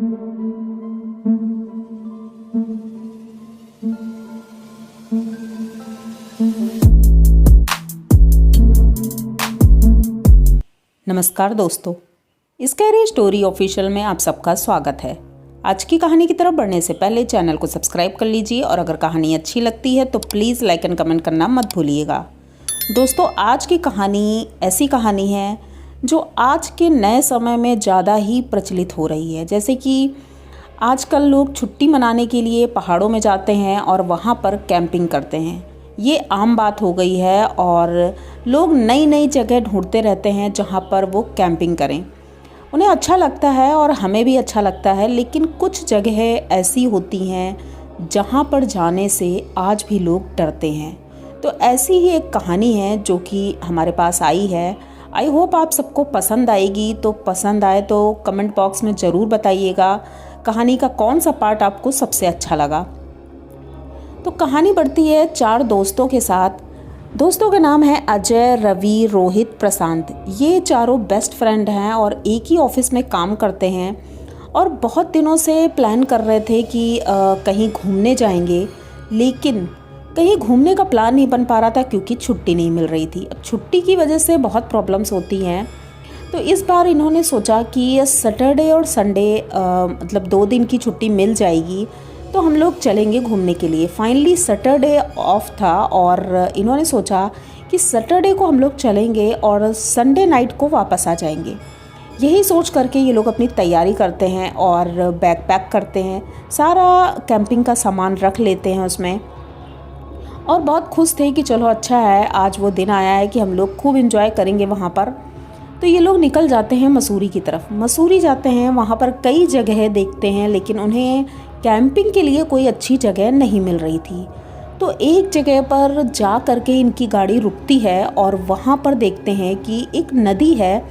नमस्कार दोस्तों, scary story official में आप सबका स्वागत है। आज की कहानी की तरफ बढ़ने से पहले चैनल को सब्सक्राइब कर लीजिए और अगर कहानी अच्छी लगती है तो प्लीज़ लाइक एंड कमेंट करना मत भूलिएगा। दोस्तों, आज की कहानी ऐसी कहानी है जो आज के नए समय में ज़्यादा ही प्रचलित हो रही है। जैसे कि आजकल लोग छुट्टी मनाने के लिए पहाड़ों में जाते हैं और वहाँ पर कैंपिंग करते हैं। ये आम बात हो गई है और लोग नई नई जगह ढूंढते रहते हैं जहाँ पर वो कैंपिंग करें। उन्हें अच्छा लगता है और हमें भी अच्छा लगता है, लेकिन कुछ जगह ऐसी होती हैं जहाँ पर जाने से आज भी लोग डरते हैं। तो ऐसी ही एक कहानी है जो कि हमारे पास आई है। आई होप आप सबको पसंद आएगी। तो पसंद आए तो कमेंट बॉक्स में ज़रूर बताइएगा कहानी का कौन सा पार्ट आपको सबसे अच्छा लगा। तो कहानी बढ़ती है 4 दोस्तों के साथ। दोस्तों के नाम है अजय, रवि, रोहित, प्रशांत। ये चारों बेस्ट फ्रेंड हैं और एक ही ऑफिस में काम करते हैं और बहुत दिनों से प्लान कर रहे थे कि कहीं घूमने जाएंगे, लेकिन कहीं घूमने का प्लान नहीं बन पा रहा था क्योंकि छुट्टी नहीं मिल रही थी। अब छुट्टी की वजह से बहुत प्रॉब्लम्स होती हैं। तो इस बार इन्होंने सोचा कि सैटरडे और संडे मतलब 2 दिन की छुट्टी मिल जाएगी तो हम लोग चलेंगे घूमने के लिए। फाइनली सैटरडे ऑफ था और इन्होंने सोचा कि सैटरडे को हम लोग चलेंगे और संडे नाइट को वापस आ जाएंगे। यही सोच करके ये लोग अपनी तैयारी करते हैं और बैग पैक करते हैं, सारा कैंपिंग का सामान रख लेते हैं उसमें और बहुत खुश थे कि चलो अच्छा है, आज वो दिन आया है कि हम लोग खूब एंजॉय करेंगे वहाँ पर। तो ये लोग निकल जाते हैं मसूरी की तरफ। मसूरी जाते हैं, वहाँ पर कई जगह देखते हैं, लेकिन उन्हें कैंपिंग के लिए कोई अच्छी जगह नहीं मिल रही थी। तो एक जगह पर जा करके इनकी गाड़ी रुकती है और वहाँ पर देखते हैं कि एक नदी है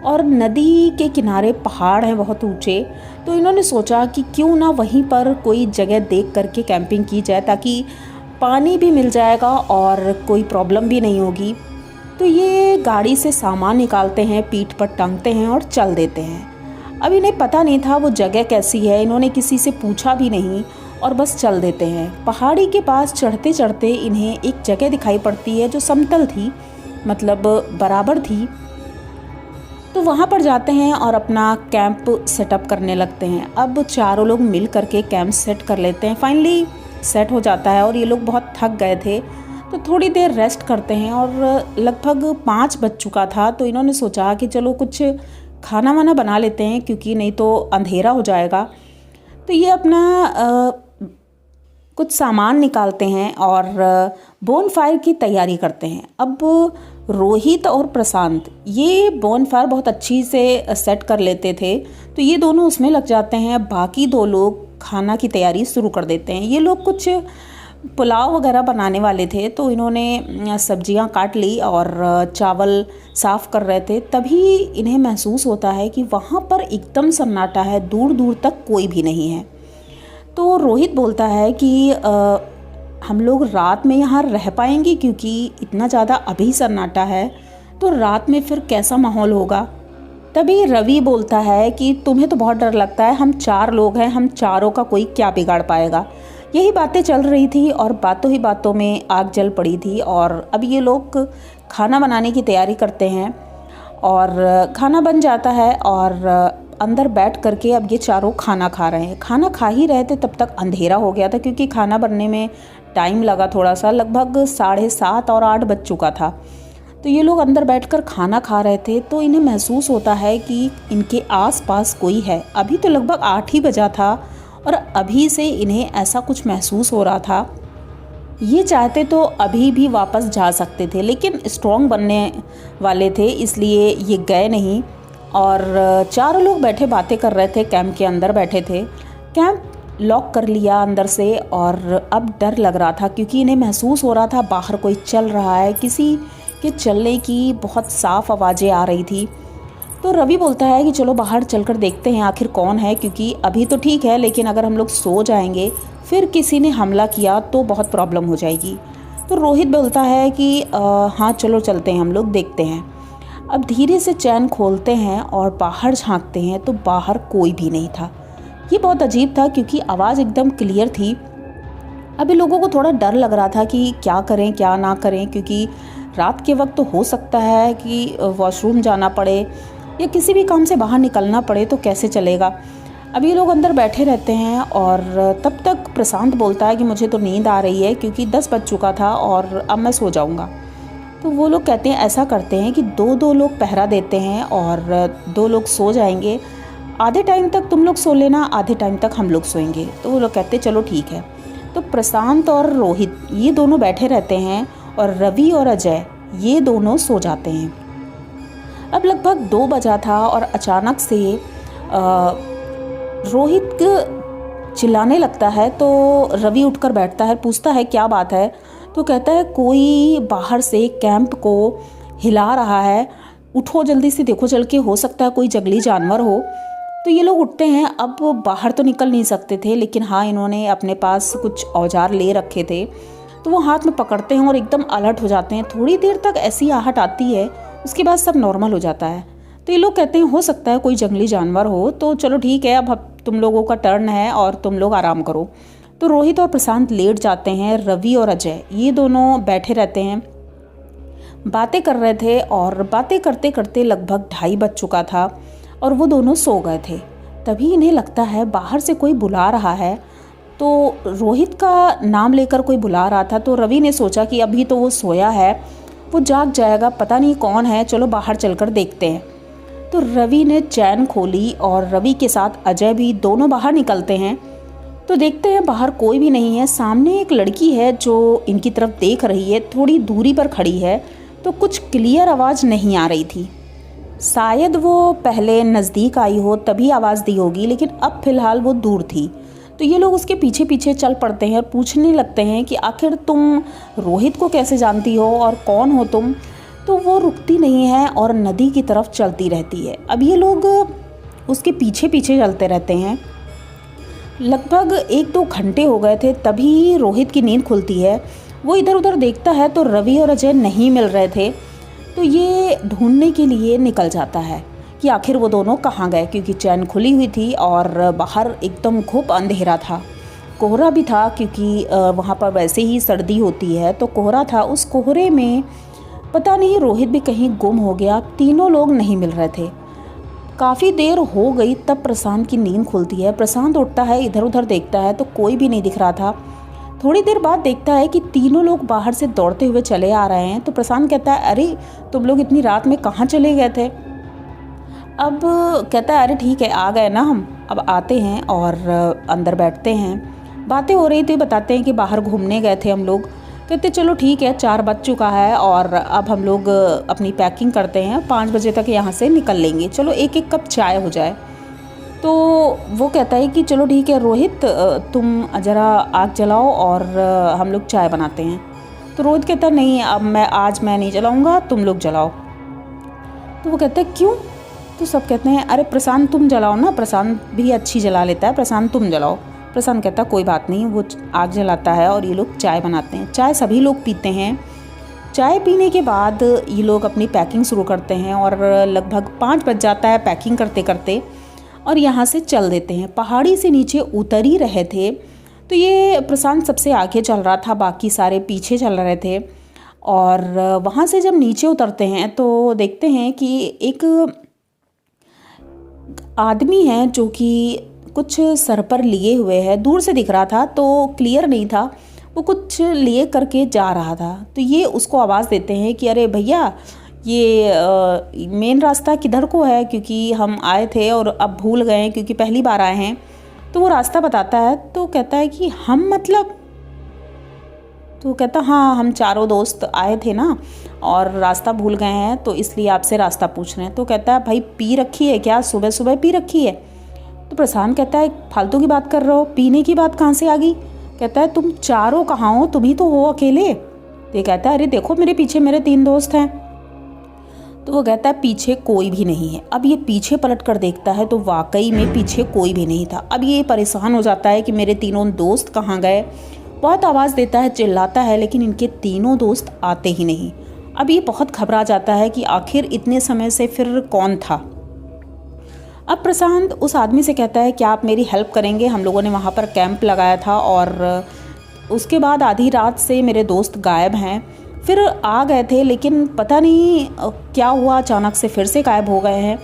और नदी के किनारे पहाड़ हैं बहुत ऊंचे। तो इन्होंने सोचा कि क्यों ना वहीं पर कोई जगह देख करके कैंपिंग की जाए, ताकि पानी भी मिल जाएगा और कोई प्रॉब्लम भी नहीं होगी। तो ये गाड़ी से सामान निकालते हैं, पीठ पर टांगते हैं और चल देते हैं। अब इन्हें पता नहीं था वो जगह कैसी है, इन्होंने किसी से पूछा भी नहीं और बस चल देते हैं। पहाड़ी के पास चढ़ते चढ़ते इन्हें एक जगह दिखाई पड़ती है जो समतल थी, मतलब बराबर थी। तो वहाँ पर जाते हैं और अपना कैंप सेटअप करने लगते हैं। अब चारों लोग मिल करके कैंप सेट कर लेते हैं। फाइनली सेट हो जाता है और ये लोग बहुत थक गए थे तो थोड़ी देर रेस्ट करते हैं और लगभग 5 बज चुका था। तो इन्होंने सोचा कि चलो कुछ खाना वाना बना लेते हैं क्योंकि नहीं तो अंधेरा हो जाएगा। तो ये अपना कुछ सामान निकालते हैं और बोन फायर की तैयारी करते हैं। अब रोहित और प्रशांत ये बोन फायर बहुत अच्छी से सेट कर लेते थे, तो ये दोनों उसमें लग जाते हैं। बाकी 2 लोग खाना की तैयारी शुरू कर देते हैं। ये लोग कुछ पुलाव वगैरह बनाने वाले थे, तो इन्होंने सब्जियां काट ली और चावल साफ़ कर रहे थे। तभी इन्हें महसूस होता है कि वहाँ पर एकदम सन्नाटा है, दूर दूर तक कोई भी नहीं है। तो रोहित बोलता है कि हम लोग रात में यहाँ रह पाएंगे, क्योंकि इतना ज़्यादा अभी सन्नाटा है तो रात में फिर कैसा माहौल होगा। तभी रवि बोलता है कि तुम्हें तो बहुत डर लगता है, हम 4 लोग हैं, हम चारों का कोई क्या बिगाड़ पाएगा। यही बातें चल रही थी और बातों ही बातों में आग जल पड़ी थी। और अब ये लोग खाना बनाने की तैयारी करते हैं और खाना बन जाता है और अंदर बैठ करके अब ये चारों खाना खा रहे हैं। खाना खा ही रहे थे तब तक अंधेरा हो गया था, क्योंकि खाना बनने में टाइम लगा थोड़ा सा, लगभग 7:30 और 8 बज चुका था। तो ये लोग अंदर बैठकर खाना खा रहे थे तो इन्हें महसूस होता है कि इनके आसपास कोई है। अभी तो लगभग 8 ही बजा था और अभी से इन्हें ऐसा कुछ महसूस हो रहा था। ये चाहते तो अभी भी वापस जा सकते थे, लेकिन स्ट्रॉन्ग बनने वाले थे, इसलिए ये गए नहीं। और चारों लोग बैठे बातें कर रहे थे, कैंप के अंदर बैठे थे। कैंप लॉक कर लिया अंदर से और अब डर लग रहा था, क्योंकि इन्हें महसूस हो रहा था बाहर कोई चल रहा है। किसी के चलने की बहुत साफ आवाज़ें आ रही थी। तो रवि बोलता है कि चलो बाहर चलकर देखते हैं आखिर कौन है, क्योंकि अभी तो ठीक है, लेकिन अगर हम लोग सो जाएंगे फिर किसी ने हमला किया तो बहुत प्रॉब्लम हो जाएगी। तो रोहित बोलता है कि हाँ चलो चलते हैं, हम लोग देखते हैं। अब धीरे से चैन खोलते हैं और बाहर झांकते हैं तो बाहर कोई भी नहीं था। ये बहुत अजीब था क्योंकि आवाज़ एकदम क्लियर थी। अभी लोगों को थोड़ा डर लग रहा था कि क्या करें क्या ना करें, क्योंकि रात के वक्त तो हो सकता है कि वॉशरूम जाना पड़े या किसी भी काम से बाहर निकलना पड़े, तो कैसे चलेगा। अभी लोग अंदर बैठे रहते हैं और तब तक प्रशांत बोलता है कि मुझे तो नींद आ रही है क्योंकि 10 बज चुका था और अब मैं सो जाऊंगा। तो वो लोग कहते हैं ऐसा करते हैं कि दो लोग पहरा देते हैं और 2 लोग सो जाएंगे, आधे टाइम तक तुम लोग सो लेना, आधे टाइम तक हम लोग सोएंगे। तो वो लोग कहते हैं चलो ठीक है। तो प्रशांत और रोहित ये दोनों बैठे रहते हैं और रवि और अजय ये दोनों सो जाते हैं। अब लगभग 2 बजा था और अचानक से रोहित चिल्लाने लगता है। तो रवि उठकर बैठता है, पूछता है क्या बात है। तो कहता है कोई बाहर से कैंप को हिला रहा है, उठो जल्दी से देखो चल के, हो सकता है कोई जंगली जानवर हो। तो ये लोग उठते हैं। अब बाहर तो निकल नहीं सकते थे, लेकिन हाँ इन्होंने अपने पास कुछ औजार ले रखे थे, तो वो हाथ में पकड़ते हैं और एकदम अलर्ट हो जाते हैं। थोड़ी देर तक ऐसी आहट आती है, उसके बाद सब नॉर्मल हो जाता है। तो ये लोग कहते हैं हो सकता है कोई जंगली जानवर हो, तो चलो ठीक है अब तुम लोगों का टर्न है और तुम लोग आराम करो। तो रोहित और प्रशांत लेट जाते हैं, रवि और अजय ये दोनों बैठे रहते हैं, बातें कर रहे थे और बातें करते करते लगभग 2:30 बज चुका था और वो दोनों सो गए थे। तभी इन्हें लगता है बाहर से कोई बुला रहा है। तो रोहित का नाम लेकर कोई बुला रहा था। तो रवि ने सोचा कि अभी तो वो सोया है, वो जाग जाएगा, पता नहीं कौन है, चलो बाहर चलकर देखते हैं। तो रवि ने चैन खोली और रवि के साथ अजय भी दोनों बाहर निकलते हैं। तो देखते हैं बाहर कोई भी नहीं है। सामने एक लड़की है जो इनकी तरफ देख रही है, थोड़ी दूरी पर खड़ी है, तो कुछ क्लियर आवाज़ नहीं आ रही थी। शायद वो पहले नज़दीक आई हो तभी आवाज़ दी होगी, लेकिन अब फ़िलहाल वो दूर थी। तो ये लोग उसके पीछे पीछे चल पड़ते हैं और पूछने लगते हैं कि आखिर तुम रोहित को कैसे जानती हो और कौन हो तुम। तो वो रुकती नहीं है और नदी की तरफ चलती रहती है। अब ये लोग उसके पीछे पीछे चलते रहते हैं। लगभग 1-2 घंटे हो गए थे, तभी रोहित की नींद खुलती है। वो इधर उधर देखता है तो रवि और अजय नहीं मिल रहे थे। तो ये ढूंढने के लिए निकल जाता है कि आखिर वो दोनों कहाँ गए, क्योंकि चैन खुली हुई थी और बाहर एकदम खूब अंधेरा था, कोहरा भी था क्योंकि वहाँ पर वैसे ही सर्दी होती है, तो कोहरा था। उस कोहरे में पता नहीं रोहित भी कहीं गुम हो गया। तीनों लोग नहीं मिल रहे थे। काफ़ी देर हो गई तब प्रशांत की नींद खुलती है। प्रशांत उठता है, इधर उधर देखता है तो कोई भी नहीं दिख रहा था। थोड़ी देर बाद देखता है कि तीनों लोग बाहर से दौड़ते हुए चले आ रहे हैं। तो प्रशांत कहता है अरे तुम लोग इतनी रात में कहाँ चले गए थे। अब कहता है अरे ठीक है आ गए ना हम, अब आते हैं और अंदर बैठते हैं। बातें हो रही थी, बताते हैं कि बाहर घूमने गए थे हम लोग। कहते चलो ठीक है 4 बज चुका है और अब हम लोग अपनी पैकिंग करते हैं, 5 बजे तक यहाँ से निकल लेंगे, चलो 1-1 कप चाय हो जाए। तो वो कहता है कि चलो ठीक है रोहित तुम ज़रा आग जलाओ और हम लोग चाय बनाते हैं। तो रोहित कहता नहीं अब आज मैं नहीं जलाऊँगा, तुम लोग जलाओ। तो वो कहता है क्यों। तो सब कहते हैं अरे प्रशांत तुम जलाओ ना, प्रशांत भी अच्छी जला लेता है, प्रशांत तुम जलाओ। प्रशांत कहता कोई बात नहीं। वो आग जलाता है और ये लोग चाय बनाते हैं। चाय सभी लोग पीते हैं। चाय पीने के बाद ये लोग अपनी पैकिंग शुरू करते हैं और लगभग 5 बज जाता है पैकिंग करते करते, और यहाँ से चल देते हैं। पहाड़ी से नीचे उतर ही रहे थे। तो ये प्रशांत सबसे आगे चल रहा था, बाकी सारे पीछे चल रहे थे। और वहाँ से जब नीचे उतरते हैं तो देखते हैं कि एक आदमी है जो कि कुछ सर पर लिए हुए है, दूर से दिख रहा था तो क्लियर नहीं था, वो कुछ लिए करके जा रहा था। तो ये उसको आवाज़ देते हैं कि अरे भैया ये मेन रास्ता किधर को है, क्योंकि हम आए थे और अब भूल गए हैं क्योंकि पहली बार आए हैं। तो वो रास्ता बताता है। तो कहता है कि हम मतलब, तो कहता हाँ हम चारों दोस्त आए थे ना और रास्ता भूल गए हैं तो इसलिए आपसे रास्ता पूछ रहे हैं। तो कहता है भाई पी रखी है क्या, सुबह सुबह पी रखी है। तो प्रशांत कहता है फालतू की बात कर रहे हो, पीने की बात कहाँ से आ गई। कहता है तुम चारों कहाँ हो, तुम ही तो हो अकेले। तो ये कहता है अरे देखो मेरे पीछे मेरे 3 दोस्त हैं। तो वो कहता है पीछे कोई भी नहीं है। अब ये पीछे पलट कर देखता है तो वाकई में पीछे कोई भी नहीं था। अब ये परेशान हो जाता है कि मेरे तीनों दोस्त कहाँ गए। बहुत आवाज़ देता है, चिल्लाता है, लेकिन इनके तीनों दोस्त आते ही नहीं। अब ये बहुत घबरा जाता है कि आखिर इतने समय से फिर कौन था। अब प्रशांत उस आदमी से कहता है, क्या आप मेरी हेल्प करेंगे? हम लोगों ने वहाँ पर कैंप लगाया था और उसके बाद आधी रात से मेरे दोस्त गायब हैं। फिर आ गए थे लेकिन पता नहीं क्या हुआ, अचानक से फिर से गायब हो गए हैं।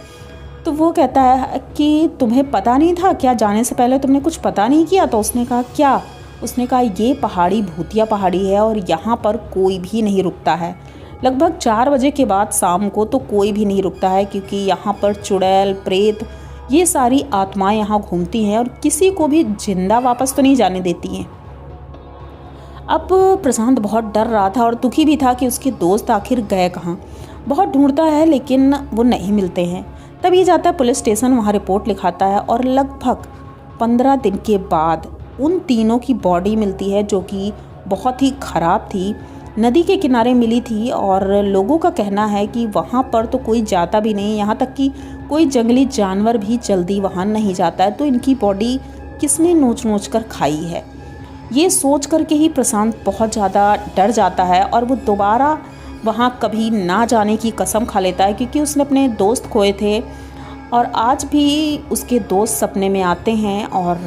तो वो कहता है कि तुम्हें पता नहीं था क्या, जाने से पहले तुमने कुछ पता नहीं किया? तो उसने कहा क्या? उसने कहा ये पहाड़ी भूतिया पहाड़ी है और यहाँ पर कोई भी नहीं रुकता है। लगभग 4 बजे के बाद शाम को तो कोई भी नहीं रुकता है, क्योंकि यहाँ पर चुड़ैल, प्रेत, ये सारी आत्माएं यहाँ घूमती हैं और किसी को भी जिंदा वापस तो नहीं जाने देती हैं। अब प्रशांत बहुत डर रहा था और दुखी भी था कि उसके दोस्त आखिर गए कहाँ। बहुत ढूंढता है लेकिन वो नहीं मिलते हैं। तब ये जाता है पुलिस स्टेशन, वहाँ रिपोर्ट लिखाता है और लगभग 15 दिन के बाद उन तीनों की बॉडी मिलती है, जो कि बहुत ही ख़राब थी, नदी के किनारे मिली थी। और लोगों का कहना है कि वहाँ पर तो कोई जाता भी नहीं, यहाँ तक कि कोई जंगली जानवर भी जल्दी वहाँ नहीं जाता है। तो इनकी बॉडी किसने नोच नोच कर खाई है, ये सोच कर के ही प्रशांत बहुत ज़्यादा डर जाता है और वो दोबारा वहाँ कभी ना जाने की कसम खा लेता है, क्योंकि उसने अपने दोस्त खोए थे और आज भी उसके दोस्त सपने में आते हैं और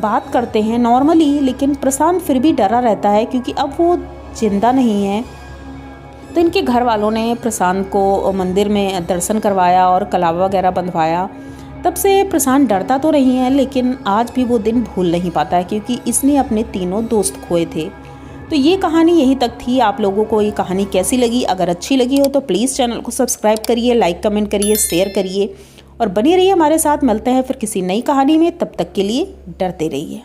बात करते हैं नॉर्मली। लेकिन प्रशांत फिर भी डरा रहता है क्योंकि अब वो जिंदा नहीं है। तो इनके घर वालों ने प्रशांत को मंदिर में दर्शन करवाया और कलावा वगैरह बंधवाया। तब से प्रशांत डरता तो नहीं है, लेकिन आज भी वो दिन भूल नहीं पाता है, क्योंकि इसने अपने तीनों दोस्त खोए थे। तो ये कहानी यहीं तक थी। आप लोगों को ये कहानी कैसी लगी? अगर अच्छी लगी हो तो प्लीज़ चैनल को सब्सक्राइब करिए, लाइक कमेंट करिए, शेयर करिए और बने रहिए हमारे साथ। मिलते हैं फिर किसी नई कहानी में, तब तक के लिए डरते रहिए।